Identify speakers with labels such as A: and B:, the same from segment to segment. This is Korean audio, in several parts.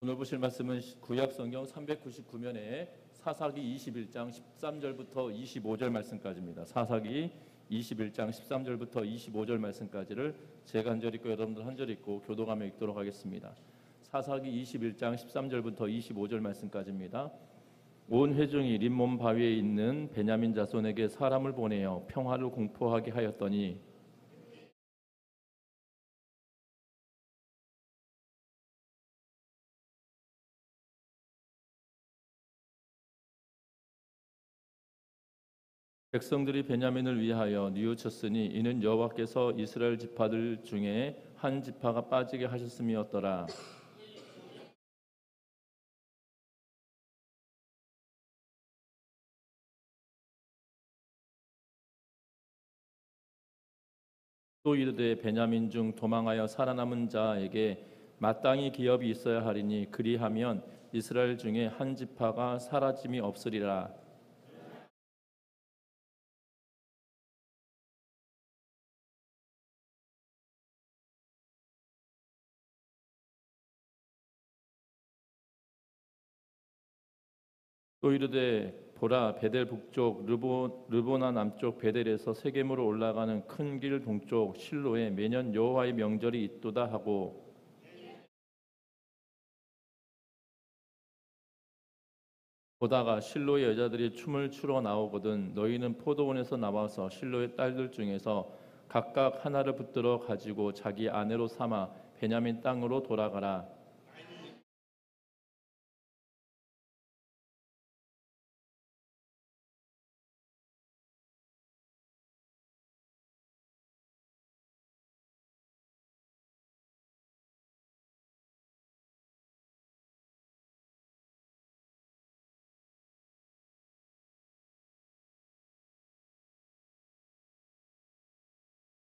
A: 오늘 보실 말씀은 구약성경 399면에 사사기 21장 13절부터 25절 말씀까지입니다. 사사기 21장 13절부터 25절 말씀까지를 제가 한 절 읽고 여러분들 한 절 읽고 교도하며 읽도록 하겠습니다. 사사기 21장 13절부터 25절 말씀까지입니다. 온 회중이 림몬 바위에 있는 베냐민 자손에게 사람을 보내어 평화를 공포하게 하였더니 백성들이 베냐민을 위하여 뉘우쳤으니 이는 여호와께서 이스라엘 지파들 중에 한 지파가 빠지게 하셨음이었더라. 또 이르되 베냐민 중 도망하여 살아남은 자에게 마땅히 기업이 있어야 하리니 그리하면 이스라엘 중에 한 지파가 사라짐이 없으리라. 또 이르되 보라 베델 북쪽 르보나 남쪽 베델에서 세겜으로 올라가는 큰 길 동쪽 실로에 매년 여호와의 명절이 있도다 하고 보다가 실로의 여자들이 춤을 추러 나오거든 너희는 포도원에서 나와서 실로의 딸들 중에서 각각 하나를 붙들어 가지고 자기 아내로 삼아 베냐민 땅으로 돌아가라.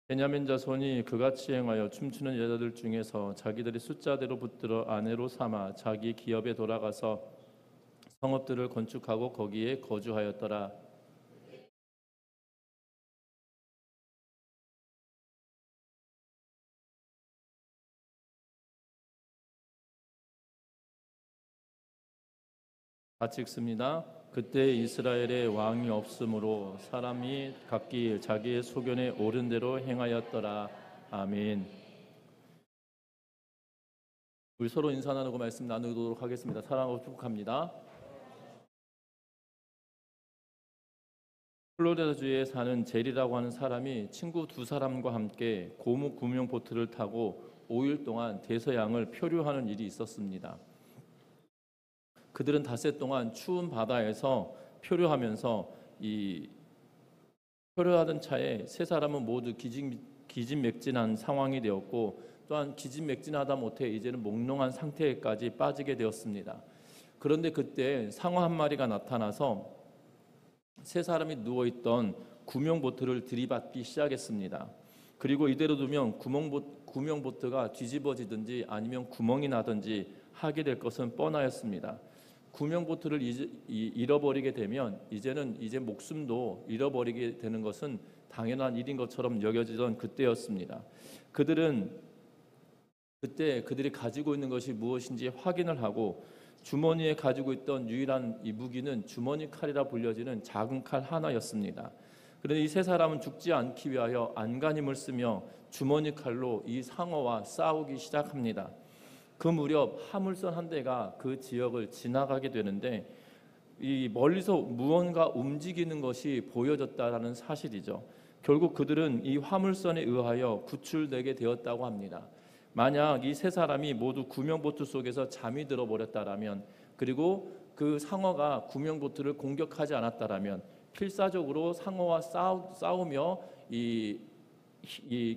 A: 베냐민 자손이 그같이 행하여 춤추는 여자들 중에서 자기들의 숫자대로 붙들어 아내로 삼아 자기 기업에 돌아가서 성읍들을 건축하고 거기에 거주하였더라. 같이 읽습니다. 그때 이스라엘에 왕이 없으므로 사람이 각기 자기의 소견에 옳은 대로 행하였더라. 아멘. 우리 서로 인사 나누고 말씀 나누도록 하겠습니다. 사랑하고 축복합니다. 플로리다주에 사는 젤이라고 하는 사람이 친구 두 사람과 함께 고무 구명 보트를 타고 5일 동안 대서양을 표류하는 일이 있었습니다. 그들은 닷새 동안 추운 바다에서 표류하면서 이 표류하던 차에 세 사람은 모두 기진맥진한 상황이 되었고 또한 기진맥진하다 못해 이제는 몽롱한 상태까지 빠지게 되었습니다. 그런데 그때 상어 한 마리가 나타나서 세 사람이 누워있던 구명보트를 들이받기 시작했습니다. 그리고 이대로 두면 구명보트가 뒤집어지든지 아니면 구멍이 나든지 하게 될 것은 뻔하였습니다. 구명보트를 잃어버리게 되면 이제 목숨도 잃어버리게 되는 것은 당연한 일인 것처럼 여겨지던 그때였습니다. 그들은 그때 그들이 가지고 있는 것이 무엇인지 확인을 하고 주머니에 가지고 있던 유일한 이 무기는 주머니 칼이라 불려지는 작은 칼 하나였습니다. 그런데 이 세 사람은 죽지 않기 위하여 안간힘을 쓰며 주머니 칼로 이 상어와 싸우기 시작합니다. 그 무렵 화물선 한 대가 그 지역을 지나가게 되는데 이 멀리서 무언가 움직이는 것이 보여졌다라는 사실이죠. 결국 그들은 이 화물선에 의하여 구출되게 되었다고 합니다. 만약 이 세 사람이 모두 구명보트 속에서 잠이 들어버렸다라면 그리고 그 상어가 구명보트를 공격하지 않았다라면 필사적으로 상어와 싸우며 이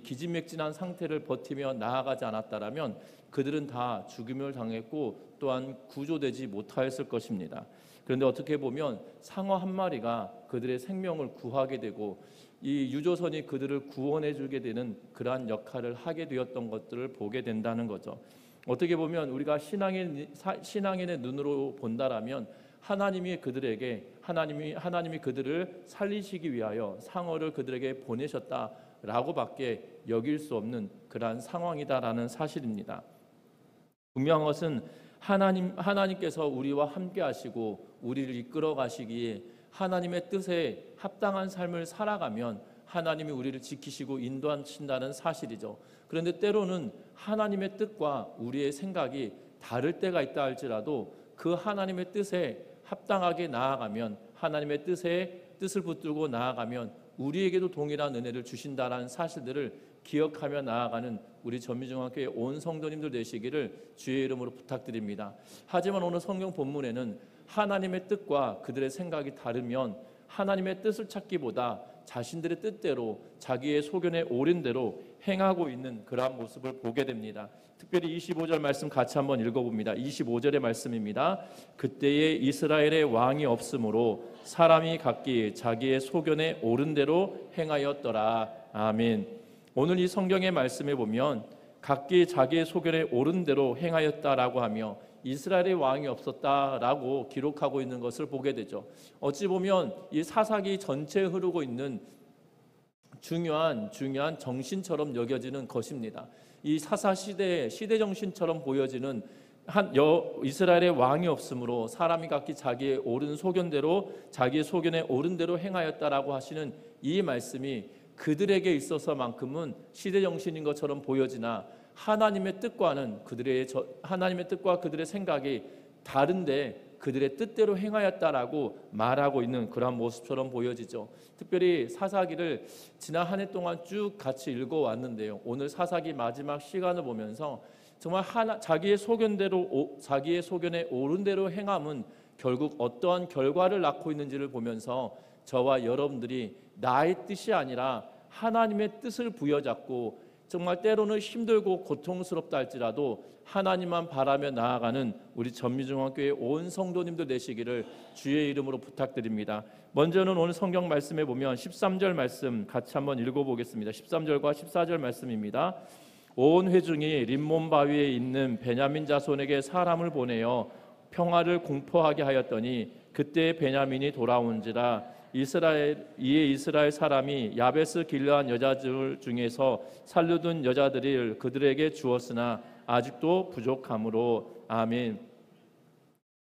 A: 기진맥진한 상태를 버티며 나아가지 않았다라면 그들은 다 죽임을 당했고 또한 구조되지 못하였을 것입니다. 그런데 어떻게 보면 상어 한 마리가 그들의 생명을 구하게 되고 이 유조선이 그들을 구원해 주게 되는 그러한 역할을 하게 되었던 것들을 보게 된다는 거죠. 어떻게 보면 우리가 신앙인의 눈으로 본다라면 하나님이 그들을 살리시기 위하여 상어를 그들에게 보내셨다라고밖에 여길 수 없는 그러한 상황이다라는 사실입니다. 분명한 것은 하나님께서 우리와 함께 하시고 우리를 이끌어 가시기에 하나님의 뜻에 합당한 삶을 살아가면 하나님이 우리를 지키시고 인도하신다는 사실이죠. 그런데 때로는 하나님의 뜻과 우리의 생각이 다를 때가 있다 할지라도 그 하나님의 뜻에 합당하게 나아가면, 하나님의 뜻을 붙들고 나아가면 우리에게도 동일한 은혜를 주신다라는 사실들을 기억하며 나아가는 우리 전미중학교의 온 성도님들 되시기를 주의 이름으로 부탁드립니다. 하지만 오늘 성경 본문에는 하나님의 뜻과 그들의 생각이 다르면 하나님의 뜻을 찾기보다 자신들의 뜻대로 자기의 소견에 오른 대로 행하고 있는 그러한 모습을 보게 됩니다. 특별히 25절 말씀 같이 한번 읽어봅니다. 25절의 말씀입니다. 그때에 이스라엘의 왕이 없으므로 사람이 각기 자기의 소견에 오른 대로 행하였더라. 아멘. 오늘 이 성경의 말씀에 보면 각기 자기의 소견에 오른 대로 행하였다라고 하며 이스라엘의 왕이 없었다라고 기록하고 있는 것을 보게 되죠. 어찌 보면 이 사사기 전체에 흐르고 있는 중요한 정신처럼 여겨지는 것입니다. 이 사사 시대 정신처럼 보여지는 이스라엘의 왕이 없으므로 사람이 각기 자기의 옳은 소견대로 자기의 소견에 옳은 대로 행하였다라고 하시는 이 말씀이 그들에게 있어서만큼은 시대 정신인 것처럼 보여지나 하나님의 뜻과 그들의 생각이 다른데 그들의 뜻대로 행하였다라고 말하고 있는 그런 모습처럼 보여지죠. 특별히 사사기를 지난 한 해 동안 쭉 같이 읽어왔는데요. 오늘 사사기 마지막 시간을 보면서 정말 자기의 소견에 옳은 대로 행함은 결국 어떠한 결과를 낳고 있는지를 보면서 저와 여러분들이 나의 뜻이 아니라 하나님의 뜻을 부여잡고 정말 때로는 힘들고 고통스럽다 할지라도 하나님만 바라며 나아가는 우리 전미중학교의 온 성도님들 되시기를 주의 이름으로 부탁드립니다. 먼저는 오늘 성경 말씀에 보면 13절 말씀 같이 한번 읽어보겠습니다. 13절과 14절 말씀입니다. 온 회중이 림몬 바위에 있는 베냐민 자손에게 사람을 보내어 평화를 공포하게 하였더니 그때 베냐민이 돌아온지라 이스라엘 사람이 야베스 길르한 여자들 중에서 살려둔 여자들을 그들에게 주었으나 아직도 부족함으로. 아멘.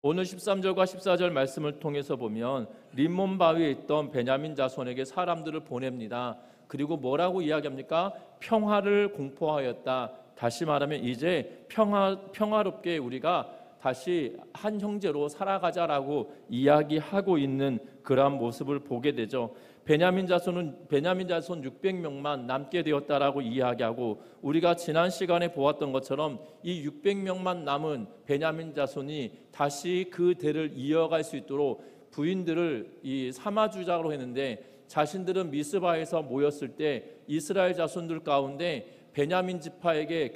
A: 오늘 13절과 14절 말씀을 통해서 보면 림몬 바위에 있던 베냐민 자손에게 사람들을 보냅니다. 그리고 뭐라고 이야기합니까? 평화를 공포하였다. 다시 말하면 이제 평화롭게 우리가 다시 한 형제로 살아가자라고 이야기하고 있는 그러한 모습을 보게 되죠. 베냐민 자손 600명만 남게 되었다라고 이야기하고, 우리가 지난 시간에 보았던 것처럼 이 600명만 남은 베냐민 자손이 다시 그 대를 이어갈 수 있도록 부인들을 삼아주자고 했는데, 자신들은 미스바에서 모였을 때 이스라엘 자손들 가운데 베냐민 지파에게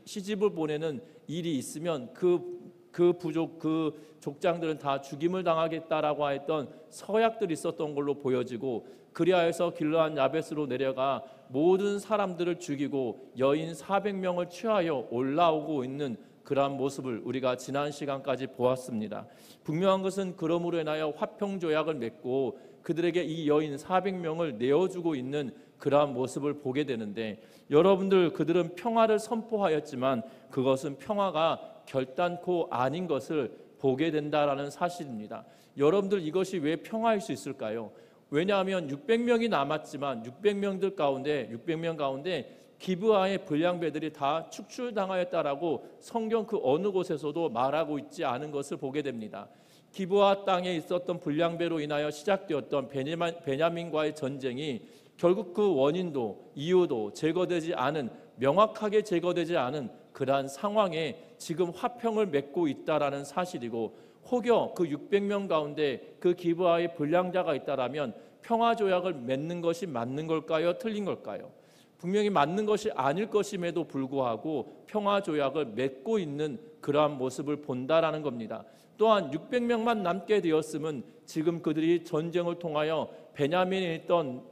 A: 시집을 보내는 일이 있으면 그 족장들은 다 죽임을 당하겠다라고 했던 서약들이 있었던 걸로 보여지고, 그리하여서 길르한 야베스로 내려가 모든 사람들을 죽이고 여인 400명을 취하여 올라오고 있는 그러한 모습을 우리가 지난 시간까지 보았습니다. 분명한 것은 그러므로 인하여 화평조약을 맺고 그들에게 이 여인 400명을 내어주고 있는 그러한 모습을 보게 되는데, 여러분들, 그들은 평화를 선포하였지만 그것은 평화가 결단코 아닌 것을 보게 된다라는 사실입니다. 여러분들, 이것이 왜 평화일 수 있을까요? 왜냐하면 600명이 남았지만 600명 가운데 기브아의 불량배들이 다 축출당하였다라고 성경 그 어느 곳에서도 말하고 있지 않은 것을 보게 됩니다. 기브아 땅에 있었던 불량배로 인하여 시작되었던 베냐민과의 전쟁이 결국 그 원인도 이유도 명확하게 제거되지 않은 그러한 상황에 지금 화평을 맺고 있다라는 사실이고, 혹여 그 600명 가운데 그 기브아의 불량자가 있다라면 평화조약을 맺는 것이 맞는 걸까요? 틀린 걸까요? 분명히 맞는 것이 아닐 것임에도 불구하고 평화조약을 맺고 있는 그러한 모습을 본다라는 겁니다. 또한 600명만 남게 되었으면 지금 그들이 전쟁을 통하여 베냐민에 있던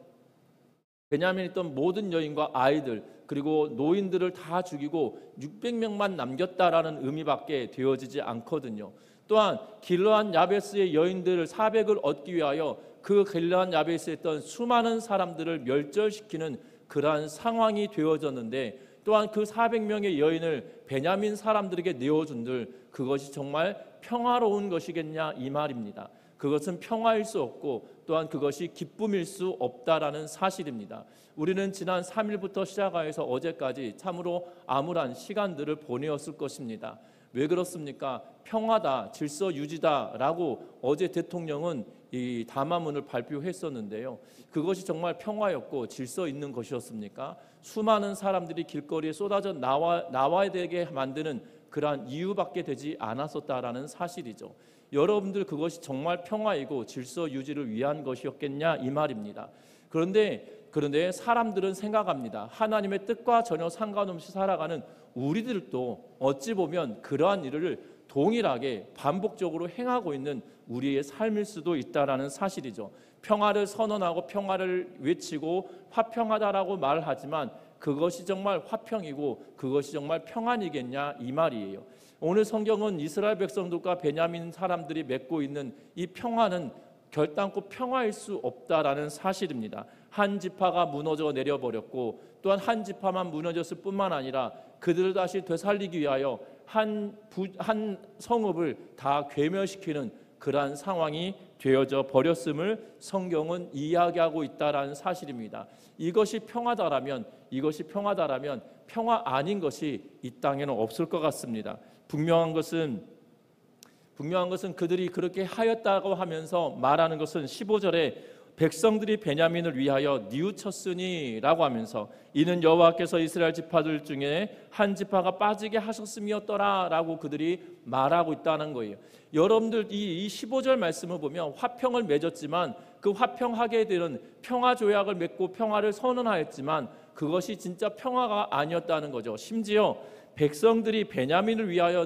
A: 모든 여인과 아이들 그리고 노인들을 다 죽이고 600명만 남겼다라는 의미밖에 되어지지 않거든요. 또한 길르한 야베스의 여인들을 400을 얻기 위하여 그 길르한 야베스에 있던 수많은 사람들을 멸절시키는 그러한 상황이 되어졌는데, 또한 그 400명의 여인을 베냐민 사람들에게 내어준들 그것이 정말 평화로운 것이겠냐 이 말입니다. 그것은 평화일 수 없고 또한 그것이 기쁨일 수 없다라는 사실입니다. 우리는 지난 3일부터 시작하여서 어제까지 참으로 암울한 시간들을 보내었을 것입니다. 왜 그렇습니까? 평화다, 질서 유지다라고 어제 대통령은 이 담화문을 발표했었는데요. 그것이 정말 평화였고 질서 있는 것이었습니까? 수많은 사람들이 길거리에 쏟아져 나와야 되게 만드는 그러한 이유밖에 되지 않았었다라는 사실이죠. 여러분들 그것이 정말 평화이고 질서 유지를 위한 것이었겠냐 이 말입니다. 그런데 사람들은 생각합니다. 하나님의 뜻과 전혀 상관없이 살아가는 우리들도 어찌 보면 그러한 일을 동일하게 반복적으로 행하고 있는 우리의 삶일 수도 있다라는 사실이죠. 평화를 선언하고 평화를 외치고 화평하다라고 말을 하지만 그것이 정말 화평이고 그것이 정말 평안이겠냐 이 말이에요. 오늘 성경은 이스라엘 백성들과 베냐민 사람들이 맺고 있는 이 평화는 결단코 평화일 수 없다라는 사실입니다. 한 지파가 무너져 내려버렸고 또한 한 지파만 무너졌을 뿐만 아니라 그들을 다시 되살리기 위하여 한 성읍을 다 괴멸시키는 그러한 상황이 되어져 버렸음을 성경은 이야기하고 있다라는 사실입니다. 이것이 평화다라면 평화 아닌 것이 이 땅에는 없을 것 같습니다. 분명한 것은 그들이 그렇게 하였다고 하면서 말하는 것은 15절에 백성들이 베냐민을 위하여 뉘우쳤으니라고 하면서 이는 여호와께서 이스라엘 지파들 중에 한 지파가 빠지게 하셨음이었더라라고 그들이 말하고 있다는 거예요. 여러분들 이 15절 말씀을 보면 화평을 맺었지만 그 화평하게 되는 평화 조약을 맺고 평화를 선언하였지만 그것이 진짜 평화가 아니었다는 거죠. 심지어 백성들이 베냐민을 위하여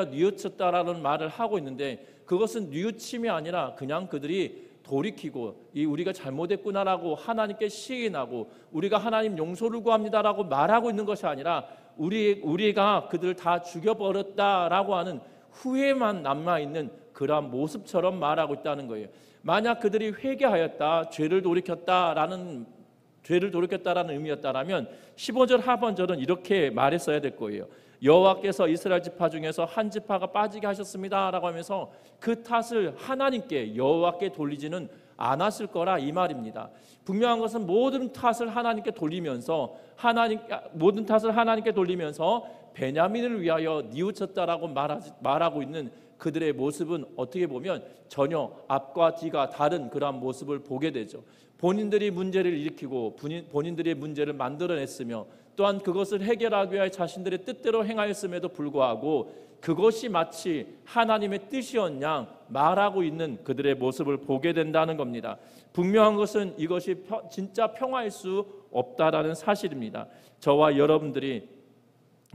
A: 뉘우쳤다라는 말을 하고 있는데 그것은 뉘우침이 아니라 그냥 그들이 돌이키고 우리가 잘못했구나라고 하나님께 시인하고 우리가 하나님 용서를 구합니다라고 말하고 있는 것이 아니라 우리가 그들을 다 죽여버렸다라고 하는 후회만 남아있는 그러한 모습처럼 말하고 있다는 거예요. 만약 그들이 회개하였다, 죄를 돌이켰다라는 의미였다라면 15절 하반절은 이렇게 말했어야 될 거예요. 여호와께서 이스라엘 지파 중에서 한 지파가 빠지게 하셨습니다라고 하면서 그 탓을 하나님께 여호와께 돌리지는 않았을 거라 이 말입니다. 분명한 것은 모든 탓을 하나님께 돌리면서 베냐민을 위하여 뉘우쳤다라고 말하고 있는 그들의 모습은 어떻게 보면 전혀 앞과 뒤가 다른 그러한 모습을 보게 되죠. 본인들이 문제를 일으키고 본인들의 문제를 만들어냈으며 또한 그것을 해결하기 위해 자신들의 뜻대로 행하였음에도 불구하고 그것이 마치 하나님의 뜻이었 양 말하고 있는 그들의 모습을 보게 된다는 겁니다. 분명한 것은 이것이 진짜 평화일 수 없다라는 사실입니다. 저와 여러분들이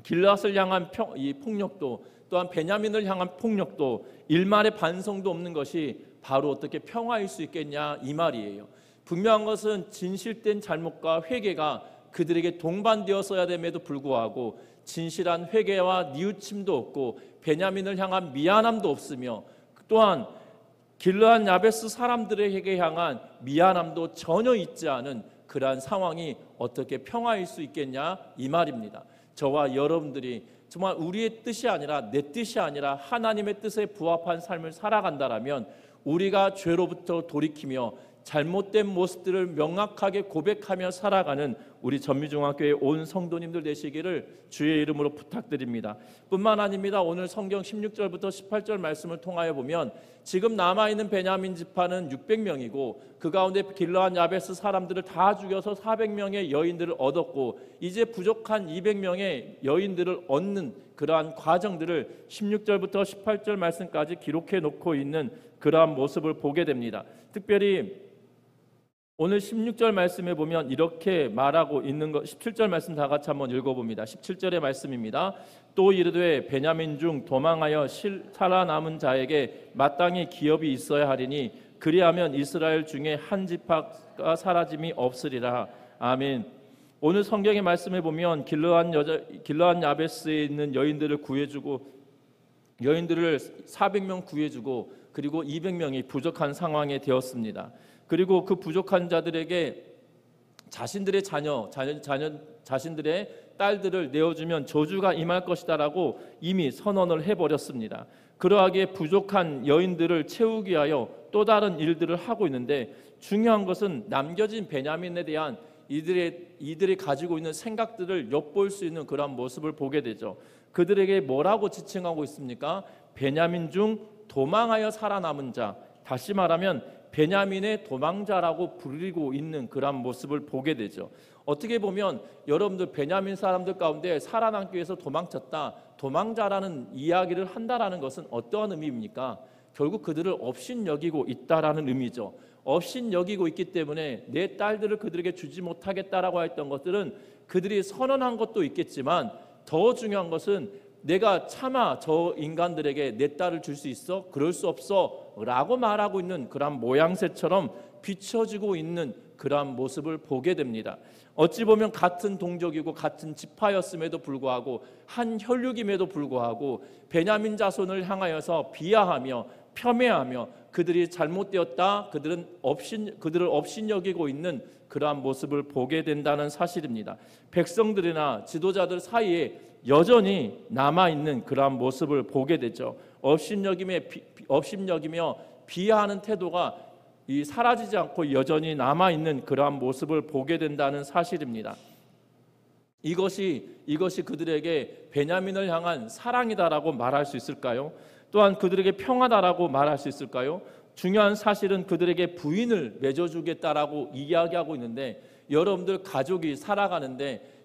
A: 길앗을 향한 이 폭력도 또한 베냐민을 향한 폭력도 일말의 반성도 없는 것이 바로 어떻게 평화일 수 있겠냐 이 말이에요. 분명한 것은 진실된 잘못과 회개가 그들에게 동반되었어야 됨에도 불구하고 진실한 회개와 뉘우침도 없고 베냐민을 향한 미안함도 없으며 또한 길르앗 야베스 사람들에게 향한 미안함도 전혀 있지 않은 그러한 상황이 어떻게 평화일 수 있겠냐 이 말입니다. 저와 여러분들이 정말 우리의 뜻이 아니라 내 뜻이 아니라 하나님의 뜻에 부합한 삶을 살아간다라면 우리가 죄로부터 돌이키며 잘못된 모습들을 명확하게 고백하며 살아가는 우리 전미중학교의 온 성도님들 되시기를 주의 이름으로 부탁드립니다. 뿐만 아닙니다. 오늘 성경 16절부터 18절 말씀을 통하여 보면 지금 남아있는 베냐민 지파는 600명이고 그 가운데 길르앗 야베스 사람들을 다 죽여서 400명의 여인들을 얻었고 이제 부족한 200명의 여인들을 얻는 그러한 과정들을 16절부터 18절 말씀까지 기록해 놓고 있는 그러한 모습을 보게 됩니다. 특별히 오늘 16절 말씀에 보면 이렇게 말하고 있는 것, 17절 말씀 다 같이 한번 읽어봅니다. 17절의 말씀입니다. 또 이르되 베냐민 중 도망하여 살아남은 자에게 마땅히 기업이 있어야 하리니 그리하면 이스라엘 중에 한 지파가 사라짐이 없으리라. 아멘. 오늘 성경의 말씀에 보면 길르앗 야베스에 있는 여인들을 구해주고 여인들을 400명 구해주고 그리고 200명이 부족한 상황에 되었습니다. 그리고 그 부족한 자들에게 자신들의 자신들의 딸들을 내어주면 저주가 임할 것이다라고 이미 선언을 해버렸습니다. 그러하기에 부족한 여인들을 채우기 위하여 또 다른 일들을 하고 있는데, 중요한 것은 남겨진 베냐민에 대한 이들이 가지고 있는 생각들을 엿볼 수 있는 그런 모습을 보게 되죠. 그들에게 뭐라고 지칭하고 있습니까? 베냐민 중 도망하여 살아남은 자, 다시 말하면 베냐민의 도망자라고 부르고 있는 그런 모습을 보게 되죠. 어떻게 보면 여러분들 베냐민 사람들 가운데 살아남기 위해서 도망쳤다, 도망자라는 이야기를 한다라는 것은 어떠한 의미입니까? 결국 그들을 업신여기고 있다라는 의미죠. 업신여기고 있기 때문에 내 딸들을 그들에게 주지 못하겠다라고 했던 것들은 그들이 선언한 것도 있겠지만, 더 중요한 것은 내가 차마 저 인간들에게 내 딸을 줄 수 있어? 그럴 수 없어 라고 말하고 있는 그런 모양새처럼 비춰지고 있는 그러한 모습을 보게 됩니다. 어찌 보면 같은 동족이고 같은 지파였음에도 불구하고, 한 혈육임에도 불구하고 베냐민 자손을 향하여서 비하하며 폄훼하며 그들이 잘못되었다, 그들을 업신여기고 있는 그러한 모습을 보게 된다는 사실입니다. 백성들이나 지도자들 사이에 여전히 남아있는 그러한 모습을 보게 되죠. 업신여기며 비하하는 태도가 사라지지 않고 여전히 남아있는 그러한 모습을 보게 된다는 사실입니다. 이것이 그들에게 베냐민을 향한 사랑이다라고 말할 수 있을까요? 또한 그들에게 평화다라고 말할 수 있을까요? 중요한 사실은 그들에게 부인을 맺어주겠다라고 이야기하고 있는데, 여러분들 가족이 살아가는데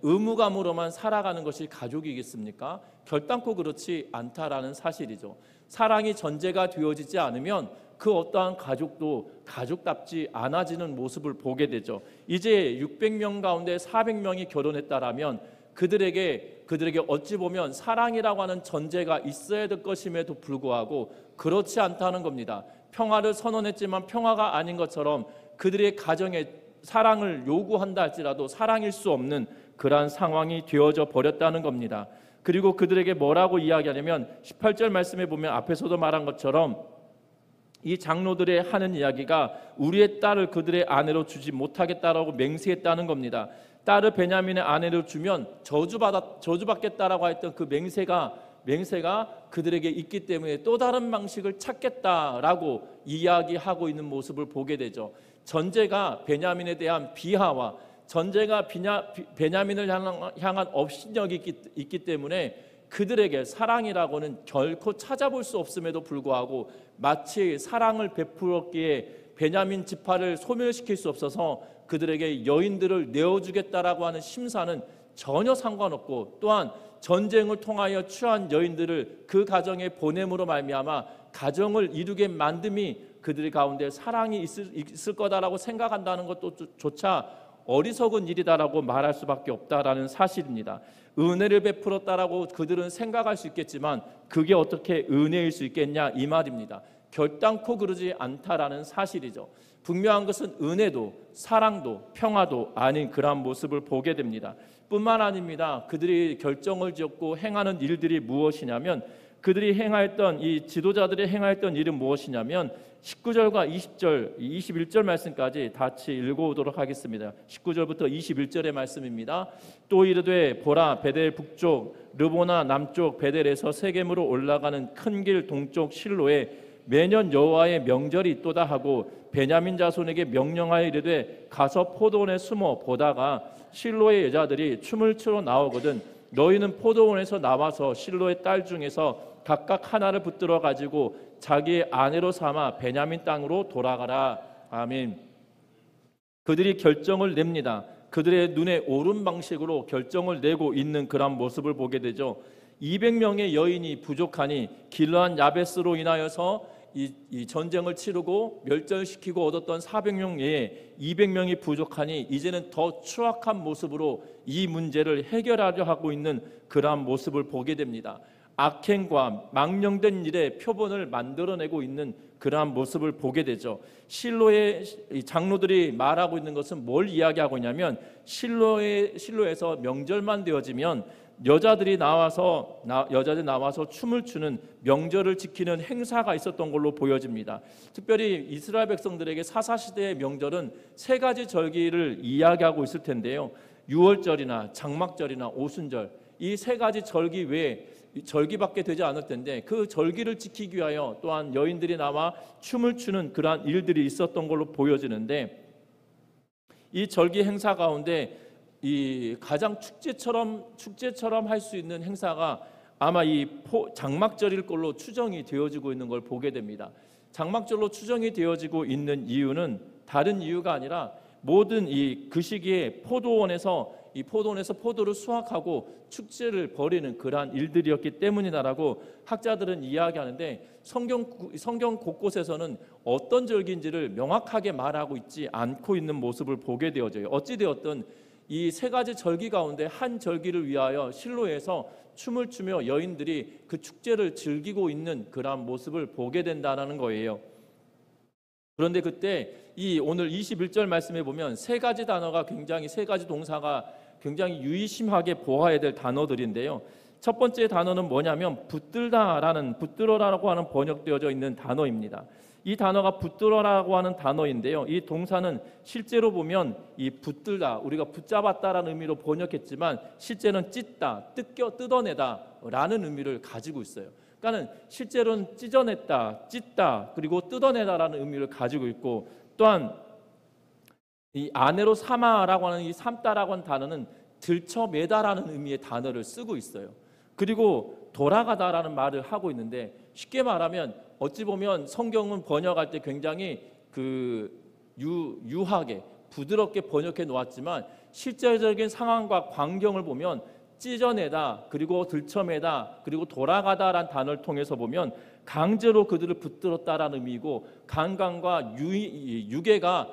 A: 의무감으로만 살아가는 것이 가족이겠습니까? 결단코 그렇지 않다라는 사실이죠. 사랑이 전제가 되어지지 않으면 그 어떠한 가족도 가족답지 않아지는 모습을 보게 되죠. 이제 600명 가운데 400명이 결혼했다라면 그들에게 어찌 보면 사랑이라고 하는 전제가 있어야 될 것임에도 불구하고 그렇지 않다는 겁니다. 평화를 선언했지만 평화가 아닌 것처럼 그들의 가정에 사랑을 요구한다 할지라도 사랑일 수 없는 그러한 상황이 되어져 버렸다는 겁니다. 그리고 그들에게 뭐라고 이야기하냐면 18절 말씀에 보면 앞에서도 말한 것처럼 이 장로들의 하는 이야기가 우리의 딸을 그들의 아내로 주지 못하겠다라고 맹세했다는 겁니다. 딸을 베냐민의 아내로 주면 저주받겠다라고 했던 그 맹세가 그들에게 있기 때문에 또 다른 방식을 찾겠다라고 이야기하고 있는 모습을 보게 되죠. 전제가 베냐민에 대한 비하와 전제가 베냐민을 향한 업신여기 있기 때문에 그들에게 사랑이라고는 결코 찾아볼 수 없음에도 불구하고 마치 사랑을 베풀었기에 베냐민 지파를 소멸시킬 수 없어서 그들에게 여인들을 내어주겠다라고 하는 심사는 전혀 상관없고, 또한 전쟁을 통하여 취한 여인들을 그 가정에 보냄으로 말미암아 가정을 이루게 만듦이 그들 가운데 사랑이 있을 거다라고 생각한다는 것조차 어리석은 일이다라고 말할 수밖에 없다라는 사실입니다. 은혜를 베풀었다라고 그들은 생각할 수 있겠지만 그게 어떻게 은혜일 수 있겠냐 이 말입니다. 결단코 그러지 않다라는 사실이죠. 분명한 것은 은혜도 사랑도 평화도 아닌 그러한 모습을 보게 됩니다. 뿐만 아닙니다. 그들이 결정을 지었고 행하는 일들이 무엇이냐면, 그들이 행하였던 이 지도자들이 행하였던 일은 무엇이냐면 19절과 20절, 21절 말씀까지 같이 읽어오도록 하겠습니다. 19절부터 21절의 말씀입니다. 또 이르되 보라, 베델 북쪽 르보나 남쪽 베델에서 세겜으로 올라가는 큰 길 동쪽 실로에 매년 여호와의 명절이 있도다 하고 베냐민 자손에게 명령하여 이르되 가서 포도원에 숨어 보다가 실로의 여자들이 춤을 추러 나오거든 너희는 포도원에서 나와서 실로의 딸 중에서 각각 하나를 붙들어 가지고 자기의 아내로 삼아 베냐민 땅으로 돌아가라. 아멘. 그들이 결정을 냅니다. 그들의 눈에 옳은 방식으로 결정을 내고 있는 그런 모습을 보게 되죠. 200명의 여인이 부족하니 길르한 야베스로 인하여서 이 전쟁을 치르고 멸절시키고 얻었던 400명 외에 200명이 부족하니 이제는 더 추악한 모습으로 이 문제를 해결하려 하고 있는 그러한 모습을 보게 됩니다. 악행과 망령된 일의 표본을 만들어내고 있는 그러한 모습을 보게 되죠. 실로의 장로들이 말하고 있는 것은 뭘 이야기하고 있냐면 실로에서 명절만 되어지면 여자들이 나와서 춤을 추는 명절을 지키는 행사가 있었던 걸로 보여집니다. 특별히 이스라엘 백성들에게 사사시대의 명절은 세 가지 절기를 이야기하고 있을 텐데요. 유월절이나 장막절이나 오순절, 이 세 가지 절기 외에 절기밖에 되지 않을 텐데 그 절기를 지키기 위하여 또한 여인들이 나와 춤을 추는 그러한 일들이 있었던 걸로 보여지는데, 이 절기 행사 가운데 이 가장 축제처럼 할 수 있는 행사가 아마 이 장막절일 걸로 추정이 되어지고 있는 걸 보게 됩니다. 장막절로 추정이 되어지고 있는 이유는 다른 이유가 아니라 모든 그 시기에 포도원에서 포도를 수확하고 축제를 벌이는 그러한 일들이었기 때문이다라고 학자들은 이야기하는데, 성경 곳곳에서는 어떤 절기인지를 명확하게 말하고 있지 않고 있는 모습을 보게 되어져요. 어찌되었든 이 세 가지 절기 가운데 한 절기를 위하여 실로에서 춤을 추며 여인들이 그 축제를 즐기고 있는 그러한 모습을 보게 된다는 거예요. 그런데 그때 이 오늘 21절 말씀에 보면 세 가지 동사가 굉장히 유의심하게 보아야 될 단어들인데요. 첫 번째 단어는 뭐냐면 붙들어라고 하는 번역되어져 있는 단어입니다. 이 단어가 붙들어라고 하는 단어인데요. 이 동사는 실제로 보면 이 붙들다, 우리가 붙잡았다라는 의미로 번역했지만 실제는 찢다, 뜯어내다라는 의미를 가지고 있어요. 그러니까는 실제로는 찢어냈다, 찢다, 그리고 뜯어내다라는 의미를 가지고 있고, 또한 이 아내로 삼아라고 하는 이 삼다라고 하는 단어는 들쳐매다라는 의미의 단어를 쓰고 있어요. 그리고 돌아가다라는 말을 하고 있는데, 쉽게 말하면 어찌 보면 성경은 번역할 때 굉장히 유하게 부드럽게 번역해 놓았지만 실제적인 상황과 광경을 보면 찢어내다, 그리고 들쳐매다, 그리고 돌아가다라는 단어를 통해서 보면 강제로 그들을 붙들었다라는 의미고, 강간과 유괴가,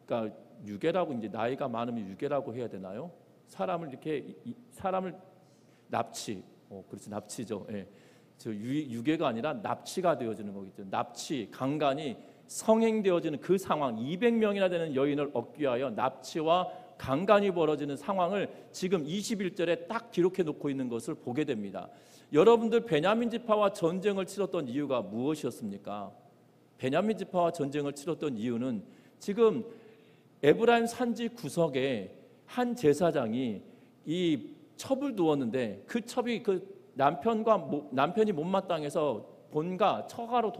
A: 그러니까 유괴라고, 이제 나이가 많으면 유괴라고 해야 되나요? 사람을 납치, 그렇지, 납치죠. 예. 유괴가 아니라 납치가 되어지는 거겠죠. 납치, 강간이 성행되어지는 그 상황, 200명이나 되는 여인을 얻기 위하여 납치와 강간이 벌어지는 상황을 지금 21절에 딱 기록해 놓고 있는 것을 보게 됩니다. 여러분들, 베냐민 지파와 전쟁을 치렀던 이유가 무엇이었습니까? 베냐민 지파와 전쟁을 치렀던 이유는 지금 에브라임 산지 구석에 한 제사장이 이 첩을 두었는데, 그 첩이 남편이 못마땅해서 처가로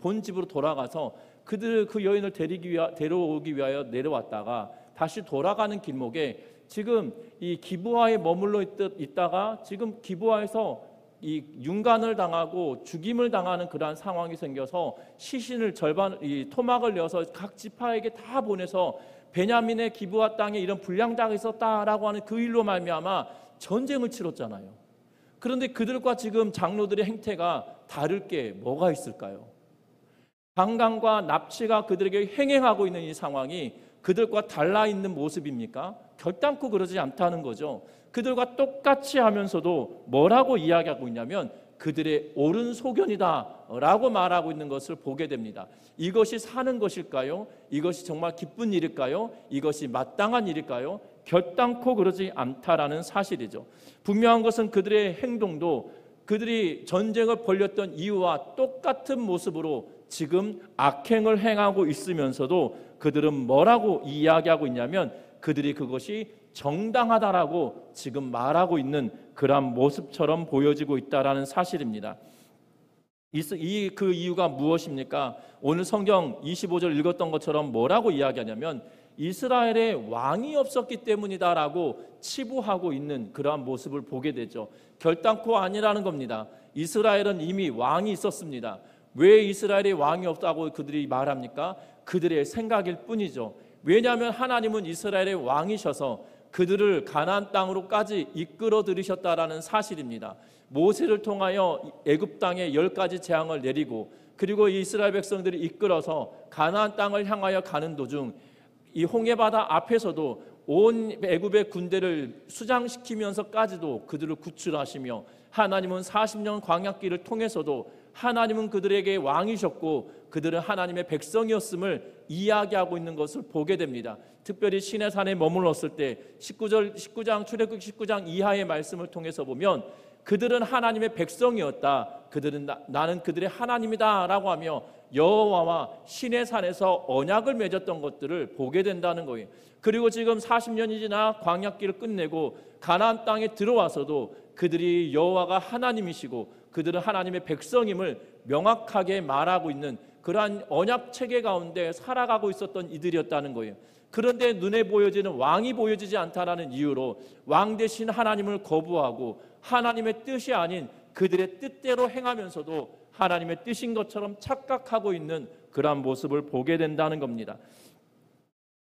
A: 본 집으로 돌아가서 그 여인을 데려오기 위하여 내려왔다가 다시 돌아가는 길목에 지금 이 기브아에 머물러 있다가 지금 기브아에서 이 윤간을 당하고 죽임을 당하는 그러한 상황이 생겨서 시신을 토막을 내어서 각 지파에게 다 보내서 베냐민의 기브아 땅에 이런 불량자가 있었다라고 하는 그 일로 말미암아 전쟁을 치렀잖아요. 그런데 그들과 지금 장로들의 행태가 다를 게 뭐가 있을까요? 강간과 납치가 그들에게 행행하고 있는 이 상황이 그들과 달라 있는 모습입니까? 결단코 그러지 않다는 거죠. 그들과 똑같이 하면서도 뭐라고 이야기하고 있냐면 그들의 옳은 소견이다 라고 말하고 있는 것을 보게 됩니다. 이것이 사는 것일까요? 이것이 정말 기쁜 일일까요? 이것이 마땅한 일일까요? 결단코 그러지 않다라는 사실이죠. 분명한 것은 그들의 행동도 그들이 전쟁을 벌였던 이유와 똑같은 모습으로 지금 악행을 행하고 있으면서도 그들은 뭐라고 이야기하고 있냐면 그들이 그것이 정당하다라고 지금 말하고 있는 그러한 모습처럼 보여지고 있다라는 사실입니다. 그 이유가 무엇입니까? 오늘 성경 25절 읽었던 것처럼 뭐라고 이야기하냐면 이스라엘에 왕이 없었기 때문이다라고 치부하고 있는 그러한 모습을 보게 되죠. 결단코 아니라는 겁니다. 이스라엘은 이미 왕이 있었습니다. 왜 이스라엘에 왕이 없다고 그들이 말합니까? 그들의 생각일 뿐이죠. 왜냐하면 하나님은 이스라엘의 왕이셔서 그들을 가나안 땅으로까지 이끌어 들이셨다라는 사실입니다. 모세를 통하여 애굽 땅에 10가지 재앙을 내리고 그리고 이스라엘 백성들이 이끌어서 가나안 땅을 향하여 가는 도중 이 홍해바다 앞에서도 온 애굽의 군대를 수장시키면서까지도 그들을 구출하시며 하나님은 40년 광야길을 통해서도 하나님은 그들에게 왕이셨고 그들은 하나님의 백성이었음을 이야기하고 있는 것을 보게 됩니다. 특별히 시내산에 머물렀을 때 19장 출애굽 19장 이하의 말씀을 통해서 보면 그들은 하나님의 백성이었다. 그들은 나는 그들의 하나님이다 라고 하며 여호와와 시내산에서 언약을 맺었던 것들을 보게 된다는 거예요. 그리고 지금 40년이 지나 광야길을 끝내고 가나안 땅에 들어와서도 그들이 여호와가 하나님이시고 그들은 하나님의 백성임을 명확하게 말하고 있는 그러한 언약 체계 가운데 살아가고 있었던 이들이었다는 거예요. 그런데 눈에 보여지는 왕이 보여지지 않다라는 이유로 왕 대신 하나님을 거부하고 하나님의 뜻이 아닌 그들의 뜻대로 행하면서도 하나님의 뜻인 것처럼 착각하고 있는 그러한 모습을 보게 된다는 겁니다.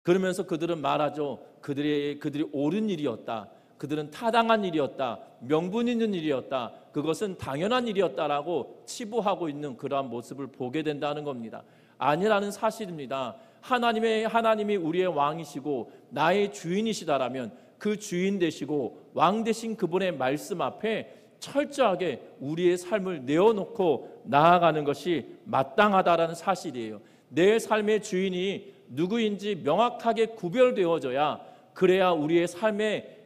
A: 그러면서 그들은 말하죠. 그들이 옳은 일이었다. 그들은 타당한 일이었다. 명분 있는 일이었다. 그것은 당연한 일이었다라고 치부하고 있는 그러한 모습을 보게 된다는 겁니다. 아니라는 사실입니다. 하나님이 우리의 왕이시고 나의 주인이시다라면 그 주인 되시고 왕 되신 그분의 말씀 앞에 철저하게 우리의 삶을 내어놓고 나아가는 것이 마땅하다라는 사실이에요. 내 삶의 주인이 누구인지 명확하게 구별되어져야 그래야 우리의 삶의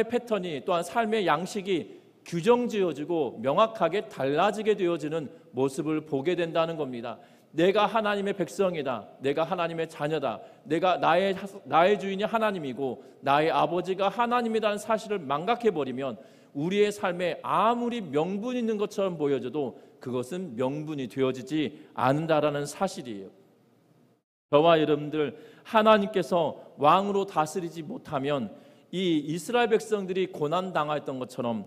A: 패턴이 또한 삶의 양식이 규정지어지고 명확하게 달라지게 되어지는 모습을 보게 된다는 겁니다. 내가 하나님의 백성이다. 내가 하나님의 자녀다. 내가 나의 주인이 하나님이고 나의 아버지가 하나님이라는 사실을 망각해버리면 우리의 삶에 아무리 명분 있는 것처럼 보여져도 그것은 명분이 되어지지 않는다라는 사실이에요. 저와 여러분들 하나님께서 왕으로 다스리지 못하면 이 이스라엘 백성들이 고난당했던 것처럼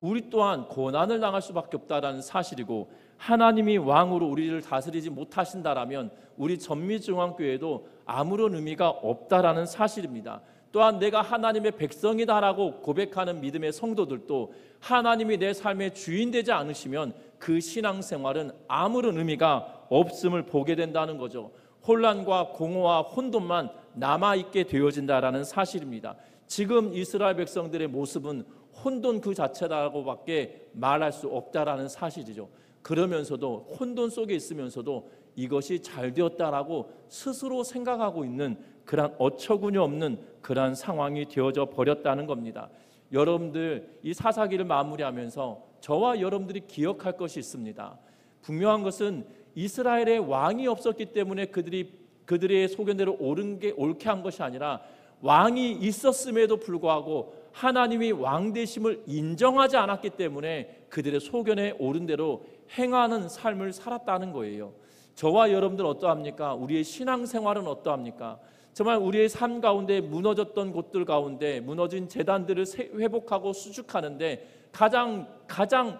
A: 우리 또한 고난을 당할 수밖에 없다라는 사실이고 하나님이 왕으로 우리를 다스리지 못하신다라면 우리 전미중앙교회도 아무런 의미가 없다라는 사실입니다. 또한 내가 하나님의 백성이다라고 고백하는 믿음의 성도들도 하나님이 내 삶의 주인 되지 않으시면 그 신앙생활은 아무런 의미가 없음을 보게 된다는 거죠. 혼란과 공허와 혼돈만 남아있게 되어진다라는 사실입니다. 지금 이스라엘 백성들의 모습은 혼돈 그 자체라고밖에 말할 수 없다라는 사실이죠. 그러면서도 혼돈 속에 있으면서도 이것이 잘 되었다라고 스스로 생각하고 있는 그런 어처구니 없는 그런 상황이 되어져 버렸다는 겁니다. 여러분들 이 사사기를 마무리하면서 저와 여러분들이 기억할 것이 있습니다. 분명한 것은 이스라엘에 왕이 없었기 때문에 그들의 소견대로 옳게 한 것이 아니라 왕이 있었음에도 불구하고 하나님이 왕 되심을 인정하지 않았기 때문에 그들의 소견에 옳은 대로 행하는 삶을 살았다는 거예요. 저와 여러분들 어떠합니까? 우리의 신앙생활은 어떠합니까? 정말 우리의 삶 가운데 무너졌던 곳들 가운데 무너진 재단들을 회복하고 수축하는데 가장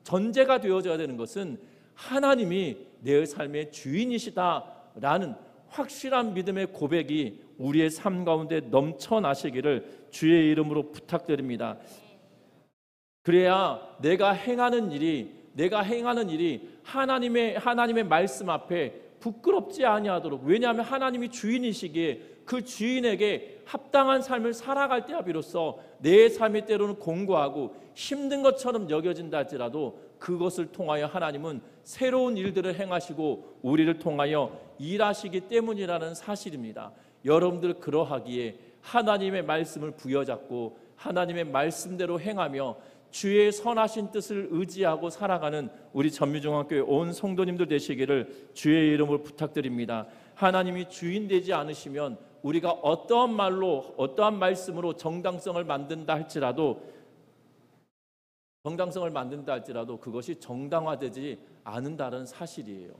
A: 전제가 되어져야 되는 것은 하나님이 내 삶의 주인이시다라는 확실한 믿음의 고백이 우리의 삶 가운데 넘쳐나시기를 주의 이름으로 부탁드립니다. 그래야 내가 행하는 일이 하나님의 말씀 앞에 부끄럽지 아니하도록, 왜냐하면 하나님이 주인이시기에 그 주인에게 합당한 삶을 살아갈 때야 비로소 내 삶이 때로는 공고하고 힘든 것처럼 여겨진다 할지라도 그것을 통하여 하나님은 새로운 일들을 행하시고 우리를 통하여 일하시기 때문이라는 사실입니다. 여러분들 그러하기에 하나님의 말씀을 부여잡고 하나님의 말씀대로 행하며 주의 선하신 뜻을 의지하고 살아가는 우리 전미중앙교회 온 성도님들 되시기를 주의 이름으로 부탁드립니다. 하나님이 주인 되지 않으시면 우리가 어떠한 말로 어떠한 말씀으로 정당성을 만든다 할지라도 그것이 정당화되지 않는다는 사실이에요.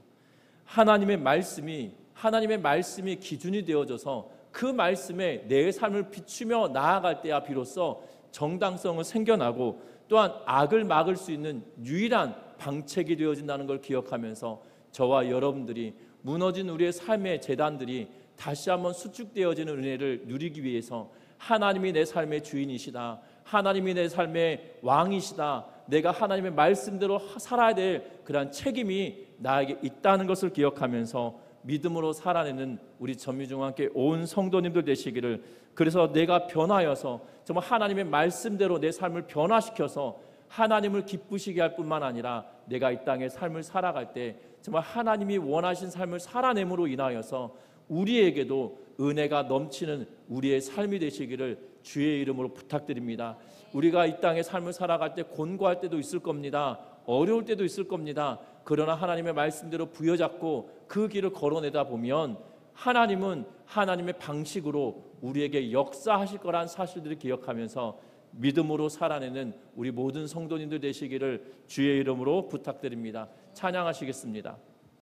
A: 하나님의 말씀이 기준이 되어져서 그 말씀에 내 삶을 비추며 나아갈 때야 비로소 정당성은 생겨나고 또한 악을 막을 수 있는 유일한 방책이 되어진다는 걸 기억하면서 저와 여러분들이 무너진 우리의 삶의 재단들이 다시 한번 수축되어지는 은혜를 누리기 위해서 하나님이 내 삶의 주인이시다, 하나님이 내 삶의 왕이시다, 내가 하나님의 말씀대로 살아야 될 그러한 책임이 나에게 있다는 것을 기억하면서 믿음으로 살아내는 우리 전미중앙교회 온 성도님들 되시기를, 그래서 내가 변하여서 정말 하나님의 말씀대로 내 삶을 변화시켜서 하나님을 기쁘시게 할 뿐만 아니라 내가 이 땅의 삶을 살아갈 때 정말 하나님이 원하신 삶을 살아냄으로 인하여서 우리에게도 은혜가 넘치는 우리의 삶이 되시기를 주의 이름으로 부탁드립니다. 우리가 이 땅의 삶을 살아갈 때 곤고할 때도 있을 겁니다. 어려울 때도 있을 겁니다. 그러나 하나님의 말씀대로 부여잡고 그 길을 걸어내다 보면 하나님은 하나님의 방식으로 우리에게 역사하실 거란 사실들을 기억하면서 믿음으로 살아내는 우리 모든 성도님들 되시기를 주의 이름으로 부탁드립니다. 찬양하시겠습니다.